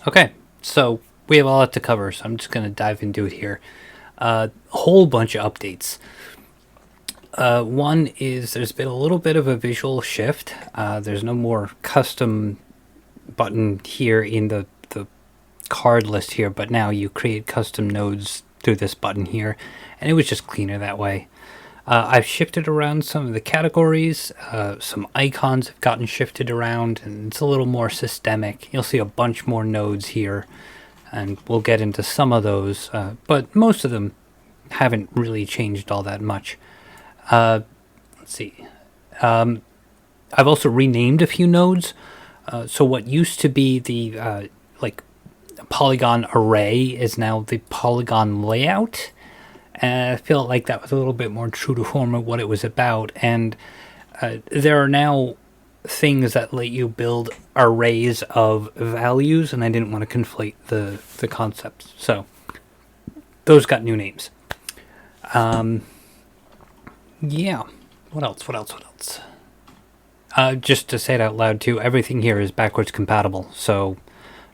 Okay, so we have a lot to cover, so I'm just going to dive into it here. A whole bunch of updates. One is there's been a little bit of a visual shift. There's no more custom button here in the card list here, but now you create custom nodes through this button here, and it was just cleaner that way. I've shifted around some of the categories. Some icons have gotten shifted around, and it's a little more systemic. You'll see a bunch more nodes here, and we'll get into some of those, but most of them haven't really changed all that much. Let's see. I've also renamed a few nodes. So what used to be the like polygon array is now the polygon layout. And I feel like that was a little bit more true to form of what it was about. And there are now things that let you build arrays of values, and I didn't want to conflate the concepts. So those got new names. Yeah. What else? Just to say it out loud too, everything here is backwards compatible, so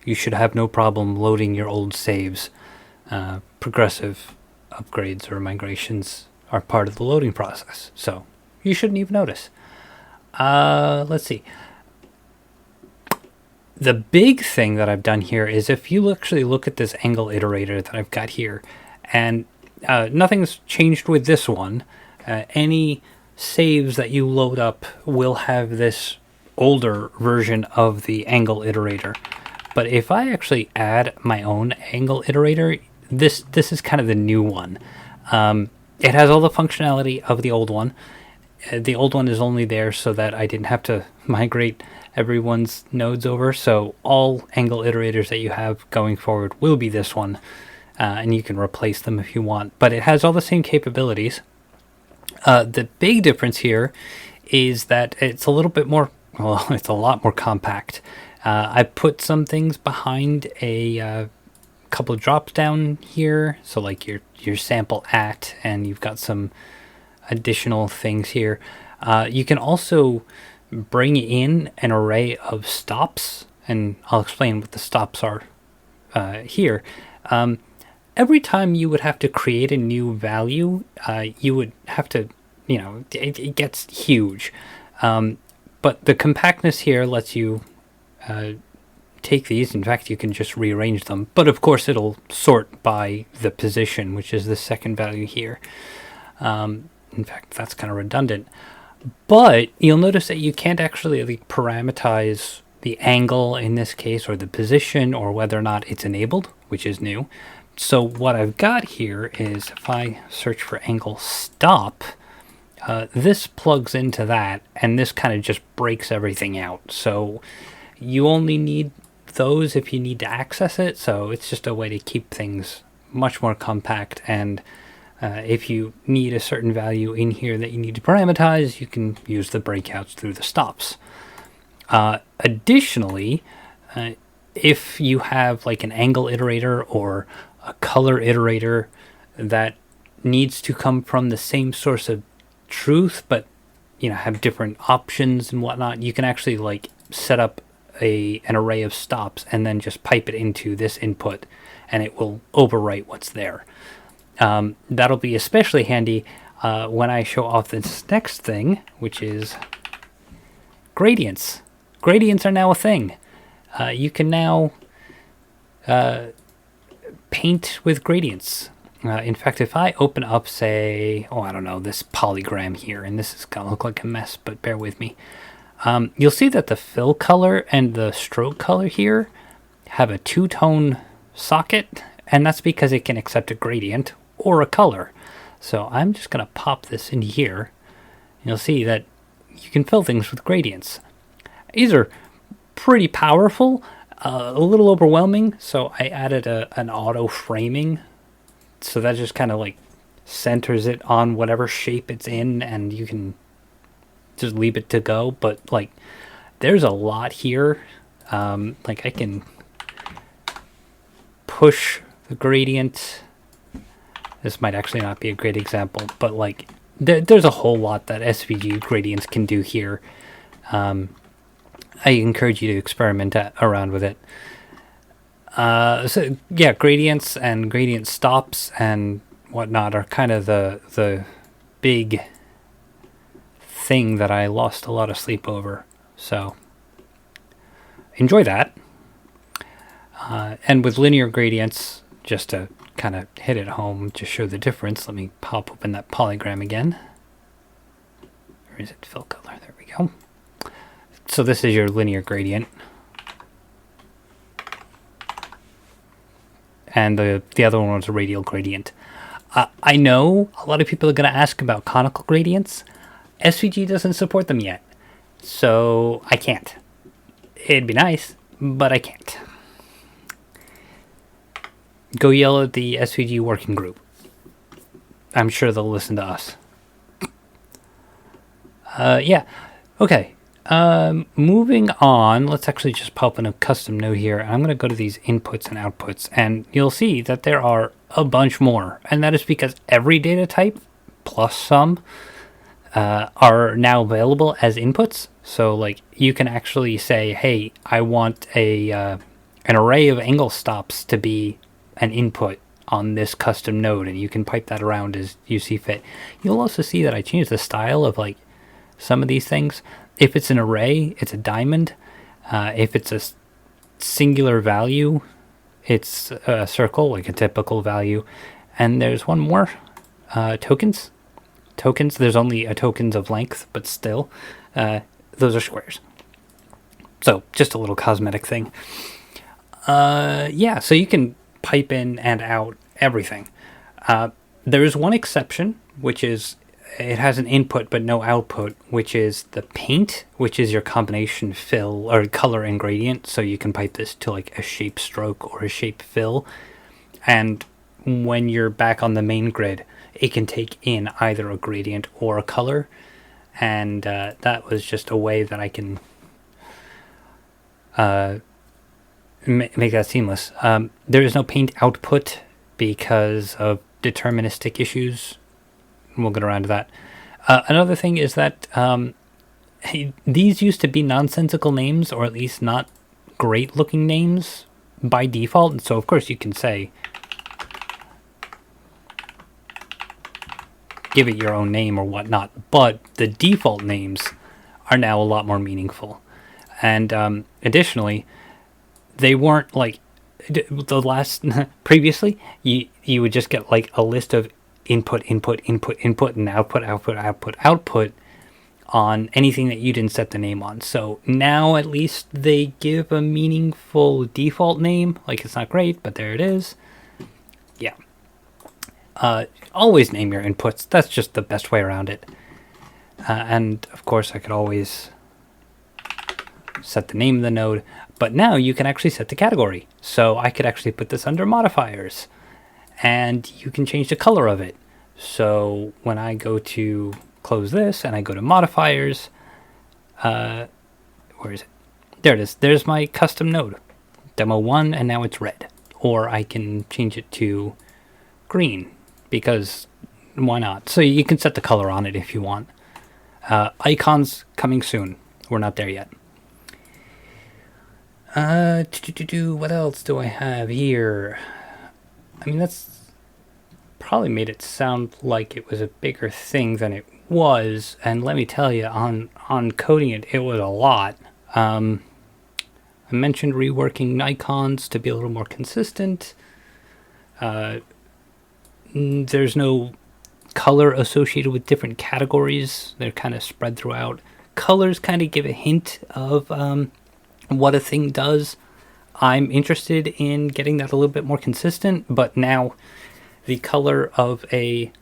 you should have no problem loading your old saves. Progressive upgrades or migrations are part of the loading process, so you shouldn't even notice. Let's see. The big thing that I've done here is if you actually look at this angle iterator that I've got here, and nothing's changed with this one. Any saves that you load up will have this older version of the angle iterator. But if I actually add my own angle iterator, this is kind of the new one. It has all the functionality of the old one. The old one is only there so that I didn't have to migrate everyone's nodes over. So all angle iterators that you have going forward will be this one. And you can replace them if you want. But it has all the same capabilities. The big difference here is that it's a little bit more, well, it's a lot more compact. I put some things behind a couple of drops down here, so like your sample at, and you've got some additional things here. You can also bring in an array of stops, and I'll explain what the stops are here. Every time you would have to create a new value, you would have to, it gets huge. But the compactness here lets you take these. In fact, you can just rearrange them. But of course, it'll sort by the position, which is the second value here. In fact, that's kind of redundant. But you'll notice that you can't actually parameterize the angle in this case, or the position, or whether or not it's enabled, which is new. So what I've got here is if I search for angle stop, this plugs into that, and this kind of just breaks everything out. So you only need those if you need to access it. So it's just a way to keep things much more compact. And if you need a certain value in here that you need to parameterize, you can use the breakouts through the stops. Additionally, if you have like an angle iterator or a color iterator that needs to come from the same source of truth, but have different options and whatnot, you can actually set up an array of stops and then just pipe it into this input, and it will overwrite what's there. That'll be especially handy when I show off this next thing, which is gradients. Gradients are now a thing. You can now paint with gradients. In fact, if I open up, say, this polygram here, and this is going to look like a mess, but bear with me. You'll see that the fill color and the stroke color here have a two-tone socket, and that's because it can accept a gradient or a color. So I'm just going to pop this in here. You'll see that you can fill things with gradients. These are pretty powerful. A little overwhelming, so I added an auto framing, so that just kind of centers it on whatever shape it's in, and you can just leave it to go. But there's a lot here. I can push the gradient. This might actually not be a great example, but there's a whole lot that SVG gradients can do here. I encourage you to experiment around with it. So yeah, gradients and gradient stops and whatnot are kind of the big thing that I lost a lot of sleep over. So enjoy that. And with linear gradients, just to kind of hit it home to show the difference, let me pop open that polygram again. Or is it fill color? There we go. So this is your linear gradient. And the other one was a radial gradient. I know a lot of people are going to ask about conical gradients. SVG doesn't support them yet, so I can't. It'd be nice, but I can't. Go yell at the SVG working group. I'm sure they'll listen to us. Yeah, okay. Moving on, let's actually just pop in a custom node here. I'm going to go to these inputs and outputs, and you'll see that there are a bunch more. And that is because every data type, plus some, are now available as inputs. So, like, you can actually say, hey, I want an array of angle stops to be an input on this custom node, and you can pipe that around as you see fit. You'll also see that I changed the style of, like, some of these things. If it's an array, it's a diamond. If it's a singular value, it's a circle, like a typical value. And there's one more, tokens. Tokens, there's only a tokens of length, but still, those are squares. So just a little cosmetic thing. Yeah, so you can pipe in and out everything. There is one exception, which is it has an input but no output, which is the paint, which is your combination fill or color and gradient. So you can pipe this to like a shape stroke or a shape fill. And when you're back on the main grid, it can take in either a gradient or a color. And that was just a way that I can make that seamless. There is no paint output because of deterministic issues. We'll get around to that. Another thing is that these used to be nonsensical names, or at least not great looking names by default. And so of course you can say, give it your own name or whatnot, but the default names are now a lot more meaningful. And additionally, they weren't like the last previously you would just get like a list of input and output on anything that you didn't set the name on. So now at least they give a meaningful default name. Like, it's not great, but there it is. Yeah. Always name your inputs. That's just the best way around it. And of course I could always set the name of the node, but now you can actually set the category. So I could actually put this under modifiers, and you can change the color of it. So when I go to close this and I go to modifiers, where is it? There it is. There's my custom node, demo 1, and now it's red. Or I can change it to green, because why not? So you can set the color on it if you want. Icons coming soon. We're not there yet. What else do I have here? I mean, that's probably made it sound like it was a bigger thing than it was. And let me tell you, on coding it, it was a lot. I mentioned reworking icons to be a little more consistent. There's no color associated with different categories. They're kind of spread throughout. Colors kind of give a hint of what a thing does. I'm interested in getting that a little bit more consistent, but now the color of a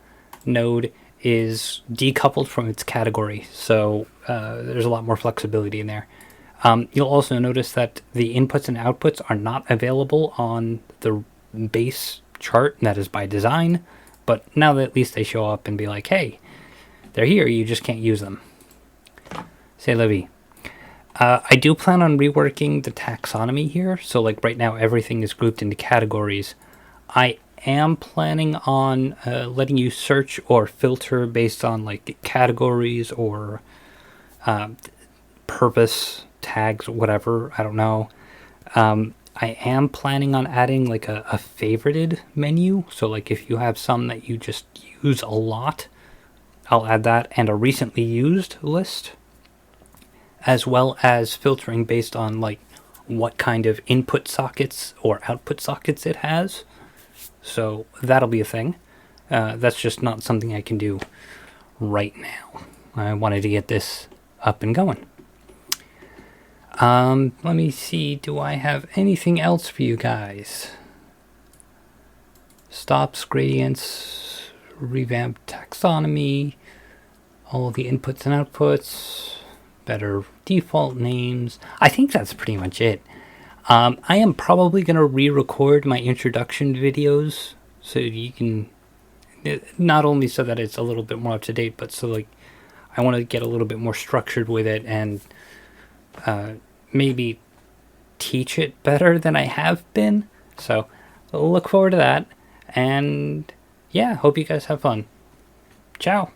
node is decoupled from its category, so there's a lot more flexibility in there. You'll also notice that the inputs and outputs are not available on the base chart. That is by design, but now that at least they show up and be like, hey, they're here, you just can't use them. C'est la vie. I do plan on reworking the taxonomy here. So like right now, everything is grouped into categories. I am planning on letting you search or filter based on like categories or purpose tags, whatever. I don't know. I am planning on adding like a favorited menu. So like if you have some that you just use a lot, I'll add that, and a recently used list, as well as filtering based on like what kind of input sockets or output sockets it has. So that'll be a thing. That's just not something I can do right now. I wanted to get this up and going. Let me see. Do I have anything else for you guys? Stops, gradients, revamp taxonomy, all the inputs and outputs, better default names. I think that's pretty much it. I am probably going to re-record my introduction videos so you can, not only so that it's a little bit more up to date, but so like I want to get a little bit more structured with it and maybe teach it better than I have been. So look forward to that. And yeah, hope you guys have fun. Ciao.